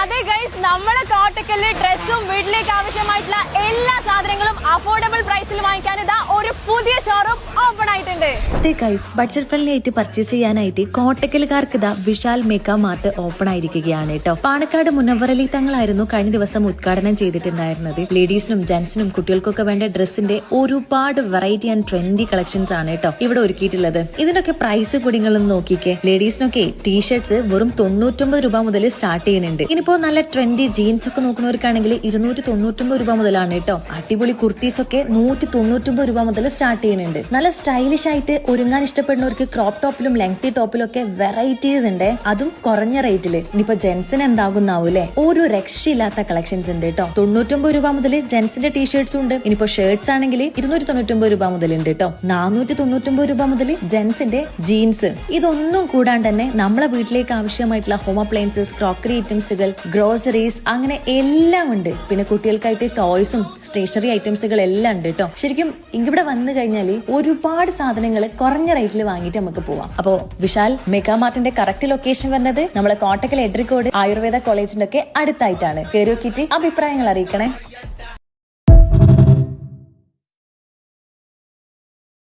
അതെ ഗൈസ്, നമ്മളെ കോട്ടക്കലിലെ ഡ്രസ്സും വീട്ടിലേക്ക് ആവശ്യമായിട്ടുള്ള എല്ലാ സാധനങ്ങളും അഫോർഡബിൾ പ്രൈസിൽ വാങ്ങിക്കാൻ ഇതാ ഒരു പുതിയ ഷോറൂം ഓപ്പൺ ആയിട്ടുണ്ട്. അതെ ഗൈസ്, ബഡ്ജറ്റ് ഫ്രണ്ട്ലി ആയിട്ട് പർച്ചേസ് ചെയ്യാനായിട്ട് കോട്ടക്കലുകാർക്ക് ഇതാ വിശാൽ മെഗാ മാർട്ട് ഓപ്പൺ ആയിരിക്കുകയാണ് കേട്ടോ. പാണക്കാട് മുനവ്വറലി തങ്ങളായിരുന്നു കഴിഞ്ഞ ദിവസം ഉദ്ഘാടനം ചെയ്തിട്ടുണ്ടായിരുന്നത്. ലേഡീസിനും ജെന്റ്സിനും കുട്ടികൾക്കൊക്കെ വേണ്ട ഡ്രസ്സിന്റെ ഒരുപാട് വെറൈറ്റി ആൻഡ് ട്രെൻഡി കളക്ഷൻസ് ആണ് കേട്ടോ ഇവിടെ ഒരുക്കിയിട്ടുള്ളത്. ഇതിനൊക്കെ പ്രൈസ് കൂടിങ്ങളൊന്നും നോക്കിക്കേ. ലേഡീസിനൊക്കെ ടീഷർട്സ് വെറും 99 രൂപ മുതൽ സ്റ്റാർട്ട് ചെയ്യുന്നുണ്ട്. ഇനിയിപ്പോ നല്ല ട്രെൻഡി ജീൻസ് ഒക്കെ നോക്കുന്നവർക്കാണെങ്കിൽ 299 രൂപ മുതലാണ് കേട്ടോ. അടിപൊളി കുർത്തീസ് ഒക്കെ 199 രൂപ മുതൽ സ്റ്റാർട്ട് ചെയ്യുന്നുണ്ട്. നല്ല സ്റ്റൈലിഷ് ആയിട്ട് ഒരുങ്ങാൻ ഇഷ്ടപ്പെടുന്നവർക്ക് ക്രോപ്പ് ടോപ്പിലും ലെങ്തി ടോപ്പിലും ഒക്കെ വെറൈറ്റീസ് ഉണ്ട്, അതും കുറഞ്ഞ റേറ്റില്. ഇനിയിപ്പോ ജെന്റ്സിന് എന്താകുന്നാവൂലേ, ഒരു രക്ഷയില്ലാത്ത കളക്ഷൻസ് ഉണ്ട് കേട്ടോ. 99 രൂപ മുതൽ ജെന്റ്സിന്റെ ടീഷർട്ട്സും ഉണ്ട്. ഇനിയിപ്പോ ഷർട്ട്സ് ആണെങ്കിൽ 299 രൂപ മുതൽ ഉണ്ട് കേട്ടോ. 499 രൂപ മുതൽ ജെന്റ്സിന്റെ ജീൻസ്. ഇതൊന്നും കൂടാണ്ട് തന്നെ നമ്മളെ വീട്ടിലേക്ക് ആവശ്യമായിട്ടുള്ള ഹോം അപ്ലയൻസസ്, ക്രോക്കറി ഐറ്റംസുകൾ, ഗ്രോസറീസ്, അങ്ങനെ എല്ലാം ഉണ്ട്. പിന്നെ കുട്ടികൾക്കായിട്ട് ടോയ്സും സ്റ്റേഷനറി ഐറ്റംസുകൾ എല്ലാം ഉണ്ട് കേട്ടോ. ശരിക്കും ഇവിടെ വന്നു കഴിഞ്ഞാൽ ഒരുപാട് സാധനങ്ങൾ കുറഞ്ഞ റേറ്റിൽ വാങ്ങിയിട്ട് നമുക്ക് പോവാം. അപ്പോ വിശാൽ മെഗാ മാർട്ടിന്റെ കറക്റ്റ് ലൊക്കേഷൻ വരുന്നത് നമ്മളെ കോട്ടക്കൽ എഡ്രിക്കോട് ആയുർവേദ കോളേജിന്റെ ഒക്കെ അടുത്തായിട്ടാണ്. കയറി നോക്കിയിട്ട് അഭിപ്രായങ്ങൾ അറിയിക്കണേ.